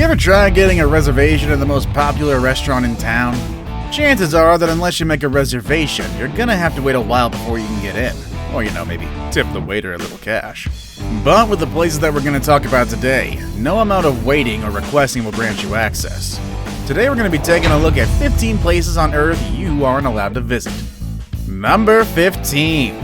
ever tried getting a reservation at the most popular restaurant in town? Chances are that unless you make a reservation, you're gonna have to wait a while before you can get in. Or, maybe tip the waiter a little cash. But with the places that we're gonna talk about today, no amount of waiting or requesting will grant you access. Today we're gonna be taking a look at 15 places on Earth you aren't allowed to visit. Number 15.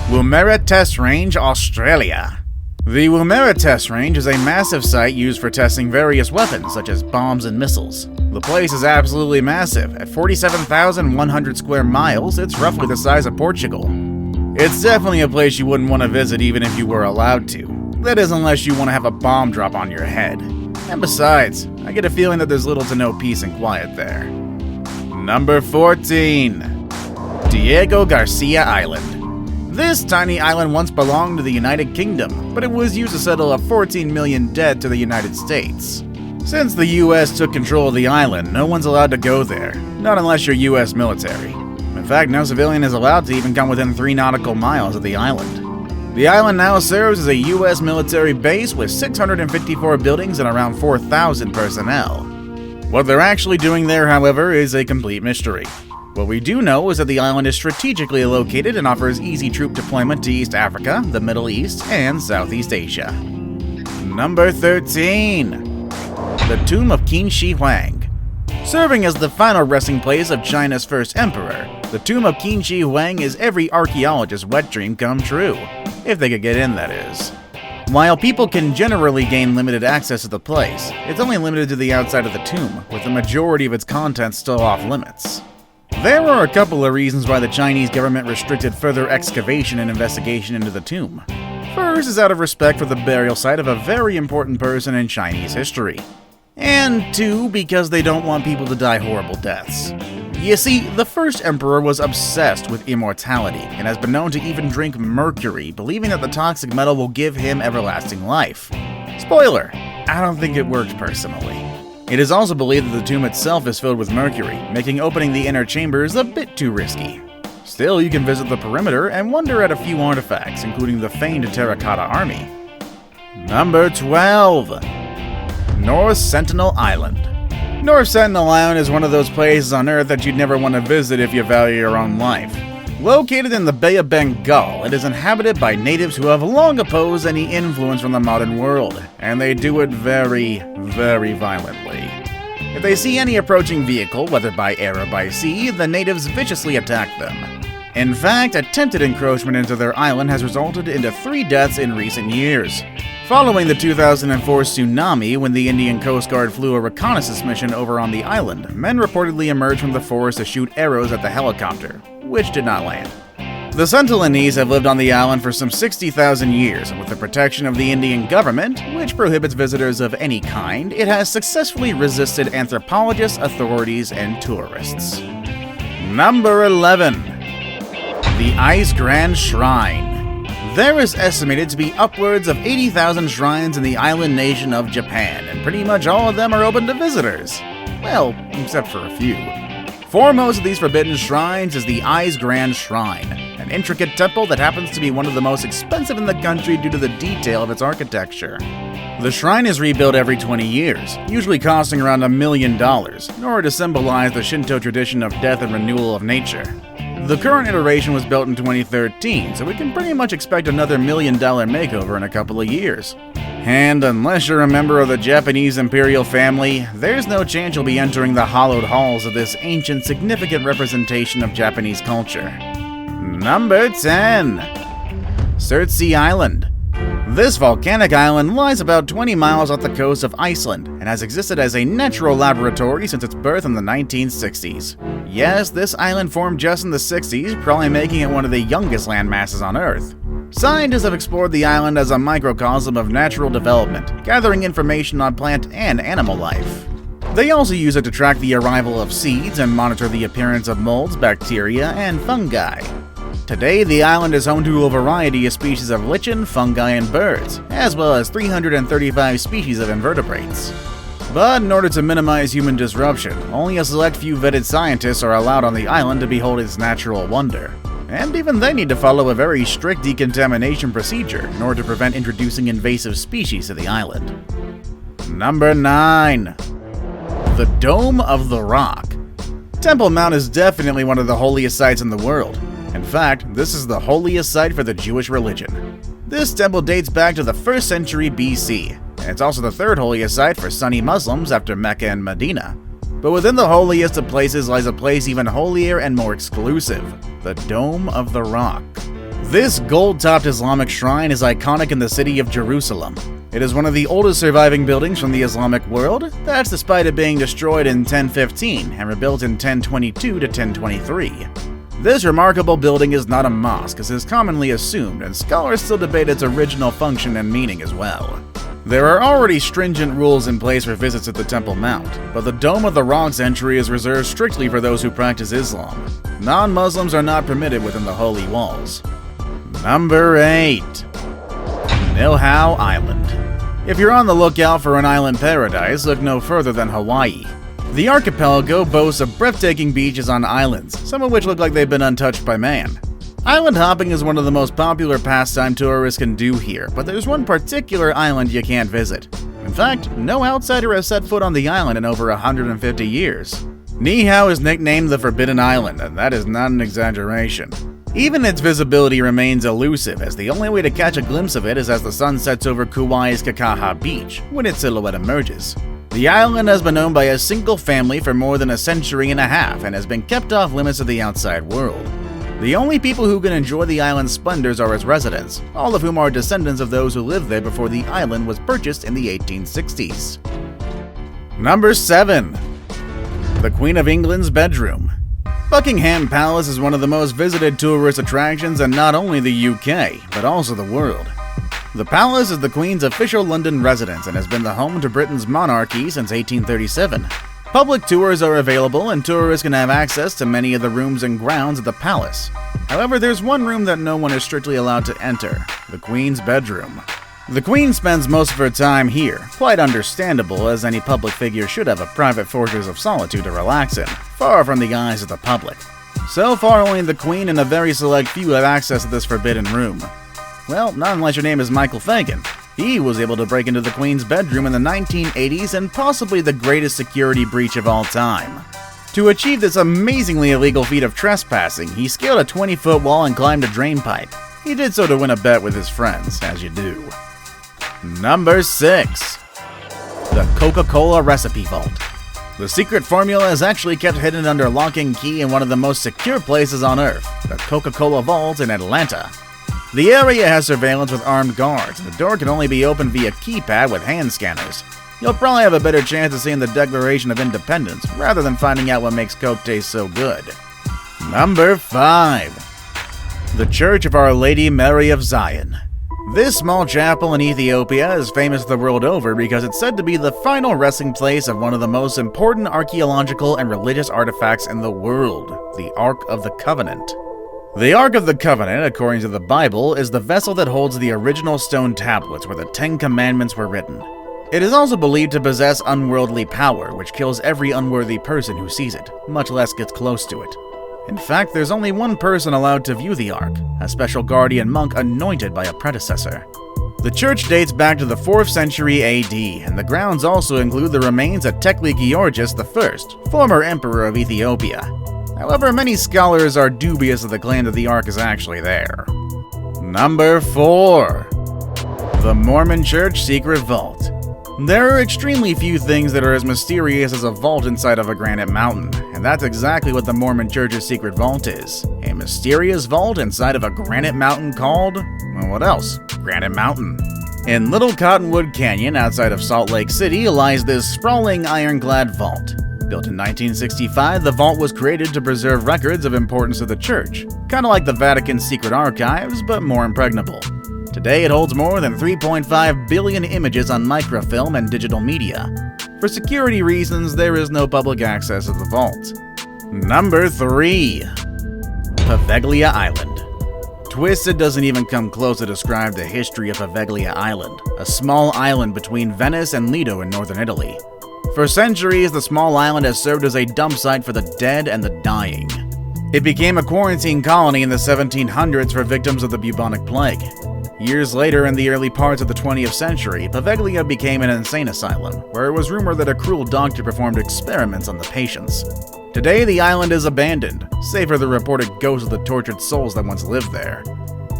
Woomera Test Range, Australia. The Woomera Test Range is a massive site used for testing various weapons, such as bombs and missiles. The place is absolutely massive. At 47,100 square miles, it's roughly the size of Portugal. It's definitely a place you wouldn't want to visit even if you were allowed to. That is, unless you want to have a bomb drop on your head. And besides, I get a feeling that there's little to no peace and quiet there. Number 14. Diego Garcia Island. This tiny island once belonged to the United Kingdom, but it was used to settle a 14 million debt to the United States. Since the US took control of the island, no one's allowed to go there, not unless you're US military. In fact, no civilian is allowed to even come within 3 nautical miles of the island. The island now serves as a US military base with 654 buildings and around 4,000 personnel. What they're actually doing there, however, is a complete mystery. What we do know is that the island is strategically located and offers easy troop deployment to East Africa, the Middle East, and Southeast Asia. Number 13. The Tomb of Jinshihuang. Serving as the final resting place of China's first emperor, the Tomb of Jinshihuang is every archaeologist's wet dream come true. If they could get in, that is. While people can generally gain limited access to the place, it's only limited to the outside of the tomb, with the majority of its contents still off limits. There are a couple of reasons why the Chinese government restricted further excavation and investigation into the tomb. First is out of respect for the burial site of a very important person in Chinese history. And two, because they don't want people to die horrible deaths. You see, the first emperor was obsessed with immortality, and has been known to even drink mercury, believing that the toxic metal will give him everlasting life. Spoiler, I don't think it worked personally. It is also believed that the tomb itself is filled with mercury, making opening the inner chambers a bit too risky. Still, you can visit the perimeter and wonder at a few artifacts, including the famed Terracotta Army. Number 12. North Sentinel Island. North Sentinel Island is one of those places on Earth that you'd never want to visit if you value your own life. Located in the Bay of Bengal, it is inhabited by natives who have long opposed any influence from the modern world, and they do it very, very violently. If they see any approaching vehicle, whether by air or by sea, the natives viciously attack them. In fact, attempted encroachment into their island has resulted into 3 deaths in recent years. Following the 2004 tsunami, when the Indian Coast Guard flew a reconnaissance mission over on the island, men reportedly emerged from the forest to shoot arrows at the helicopter, which did not land. The Sentinelese have lived on the island for some 60,000 years, and with the protection of the Indian government, which prohibits visitors of any kind, it has successfully resisted anthropologists, authorities, and tourists. Number 11. The Ice Grand Shrine. There is estimated to be upwards of 80,000 shrines in the island nation of Japan, and pretty much all of them are open to visitors. Well, except for a few. Foremost of these forbidden shrines is the Ice Grand Shrine, an intricate temple that happens to be one of the most expensive in the country due to the detail of its architecture. The shrine is rebuilt every 20 years, usually costing around $1 million, in order to symbolize the Shinto tradition of death and renewal of nature. The current iteration was built in 2013, so we can pretty much expect another $1 million makeover in a couple of years. And unless you're a member of the Japanese imperial family, there's no chance you'll be entering the hallowed halls of this ancient, significant representation of Japanese culture. Number 10. Surtsey Island. This volcanic island lies about 20 miles off the coast of Iceland and has existed as a natural laboratory since its birth in the 1960s. Yes, this island formed just in the 60s, probably making it one of the youngest landmasses on Earth. Scientists have explored the island as a microcosm of natural development, gathering information on plant and animal life. They also use it to track the arrival of seeds and monitor the appearance of molds, bacteria, and fungi. Today, the island is home to a variety of species of lichen, fungi, and birds, as well as 335 species of invertebrates. But in order to minimize human disruption, only a select few vetted scientists are allowed on the island to behold its natural wonder. And even they need to follow a very strict decontamination procedure in order to prevent introducing invasive species to the island. Number 9. The Dome of the Rock. Temple Mount is definitely one of the holiest sites in the world. In fact, this is the holiest site for the Jewish religion. This temple dates back to the 1st century BC, and it's also the 3rd holiest site for Sunni Muslims after Mecca and Medina. But within the holiest of places lies a place even holier and more exclusive, the Dome of the Rock. This gold-topped Islamic shrine is iconic in the city of Jerusalem. It is one of the oldest surviving buildings from the Islamic world, that's despite it being destroyed in 1015 and rebuilt in 1022 to 1023. This remarkable building is not a mosque, as is commonly assumed, and scholars still debate its original function and meaning as well. There are already stringent rules in place for visits at the Temple Mount, but the Dome of the Rock's entry is reserved strictly for those who practice Islam. Non-Muslims are not permitted within the holy walls. Number 8. Niihau Island. If you're on the lookout for an island paradise, look no further than Hawaii. The archipelago boasts of breathtaking beaches on islands, some of which look like they've been untouched by man. Island hopping is one of the most popular pastime tourists can do here, but there's one particular island you can't visit. In fact, no outsider has set foot on the island in over 150 years. Niihau is nicknamed the Forbidden Island, and that is not an exaggeration. Even its visibility remains elusive, as the only way to catch a glimpse of it is as the sun sets over Kauai's Kakaha Beach, when its silhouette emerges. The island has been owned by a single family for more than a century and a half and has been kept off limits of the outside world. The only people who can enjoy the island's splendors are its residents, all of whom are descendants of those who lived there before the island was purchased in the 1860s. Number 7. The Queen of England's Bedroom. Buckingham Palace is one of the most visited tourist attractions in not only the UK, but also the world. The palace is the Queen's official London residence and has been the home to Britain's monarchy since 1837. Public tours are available and tourists can have access to many of the rooms and grounds of the palace. However, there's one room that no one is strictly allowed to enter, the Queen's bedroom. The Queen spends most of her time here, quite understandable, as any public figure should have a private fortress of solitude to relax in, far from the eyes of the public. So far, only the Queen and a very select few have access to this forbidden room. Well, not unless your name is Michael Fagan. He was able to break into the Queen's bedroom in the 1980s and possibly the greatest security breach of all time. To achieve this amazingly illegal feat of trespassing, he scaled a 20-foot wall and climbed a drain pipe. He did so to win a bet with his friends, as you do. Number 6. The CocaCola Recipe Vault. The secret formula is actually kept hidden under lock and key in one of the most secure places on Earth, the CocaCola Vault in Atlanta. The area has surveillance with armed guards, and the door can only be opened via keypad with hand scanners. You'll probably have a better chance of seeing the Declaration of Independence, rather than finding out what makes Coke taste so good. Number 5. The Church of Our Lady Mary of Zion. This small chapel in Ethiopia is famous the world over because it's said to be the final resting place of one of the most important archaeological and religious artifacts in the world, the Ark of the Covenant. The Ark of the Covenant, according to the Bible, is the vessel that holds the original stone tablets where the 10 Commandments were written. It is also believed to possess unworldly power, which kills every unworthy person who sees it, much less gets close to it. In fact, there's only one person allowed to view the Ark, a special guardian monk anointed by a predecessor. The church dates back to the 4th century AD, and the grounds also include the remains of Tekle Georges I, former emperor of Ethiopia. However, many scholars are dubious of the claim that the Ark is actually there. Number 4. The Mormon Church Secret Vault. There are extremely few things that are as mysterious as a vault inside of a granite mountain, and that's exactly what the Mormon Church's secret vault is. A mysterious vault inside of a granite mountain called, well, what else? Granite Mountain. In Little Cottonwood Canyon outside of Salt Lake City lies this sprawling ironclad vault. Built in 1965, the vault was created to preserve records of importance to the church, kind of like the Vatican's secret archives, but more impregnable. Today it holds more than 3.5 billion images on microfilm and digital media. For security reasons, there is no public access to the vault. Number 3. Veglia Island. Twisted doesn't even come close to describe the history of Veglia Island, a small island between Venice and Lido in northern Italy. For centuries, the small island has served as a dump site for the dead and the dying. It became a quarantine colony in the 1700s for victims of the bubonic plague. Years later, in the early parts of the 20th century, Veglia became an insane asylum, where it was rumored that a cruel doctor performed experiments on the patients. Today, the island is abandoned, save for the reported ghosts of the tortured souls that once lived there.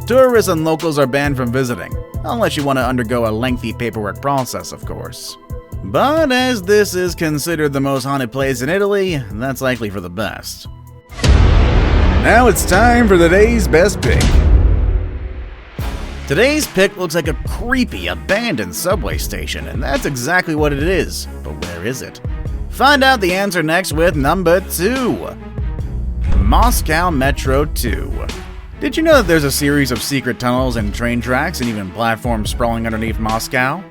Tourists and locals are banned from visiting, unless you want to undergo a lengthy paperwork process, of course. But as this is considered the most haunted place in Italy, that's likely for the best. Now it's time for today's best pick. Today's pick looks like a creepy, abandoned subway station, and that's exactly what it is. But where is it? Find out the answer next with number 2. Moscow Metro 2. Did you know that there's a series of secret tunnels and train tracks and even platforms sprawling underneath Moscow?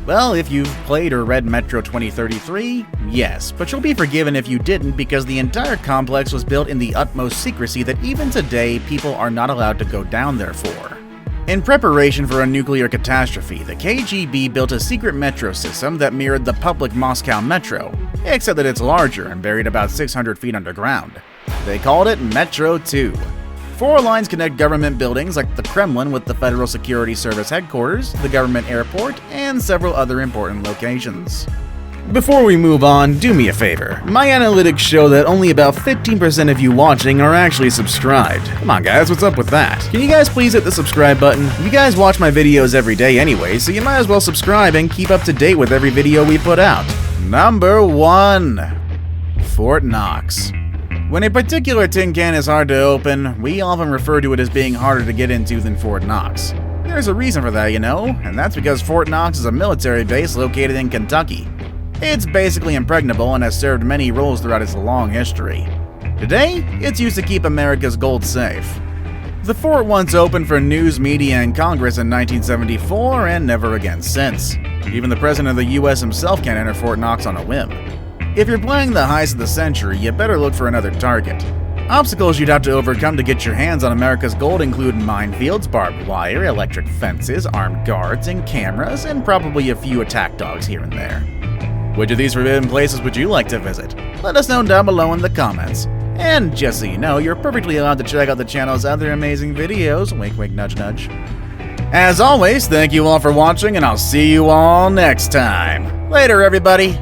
Well, if you've played or read Metro 2033, yes, but you'll be forgiven if you didn't because the entire complex was built in the utmost secrecy that even today people are not allowed to go down there for. In preparation for a nuclear catastrophe, the KGB built a secret metro system that mirrored the public Moscow Metro, except that it's larger and buried about 600 feet underground. They called it Metro 2. 4 lines connect government buildings like the Kremlin with the Federal Security Service headquarters, the government airport, and several other important locations. Before we move on, do me a favor. My analytics show that only about 15% of you watching are actually subscribed. Come on guys, what's up with that? Can you guys please hit the subscribe button? You guys watch my videos every day anyway, so you might as well subscribe and keep up to date with every video we put out. Number 1. Fort Knox. When a particular tin can is hard to open, we often refer to it as being harder to get into than Fort Knox. There's a reason for that, you know, and that's because Fort Knox is a military base located in Kentucky. It's basically impregnable and has served many roles throughout its long history. Today, it's used to keep America's gold safe. The fort once opened for news, media, and Congress in 1974 and never again since. Even the President of the US himself can't enter Fort Knox on a whim. If you're playing the heist of the century, you better look for another target. Obstacles you'd have to overcome to get your hands on America's gold include minefields, barbed wire, electric fences, armed guards, and cameras, and probably a few attack dogs here and there. Which of these forbidden places would you like to visit? Let us know down below in the comments. And just so you know, you're perfectly allowed to check out the channel's other amazing videos. Wink, wink, nudge, nudge. As always, thank you all for watching, and I'll see you all next time. Later, everybody!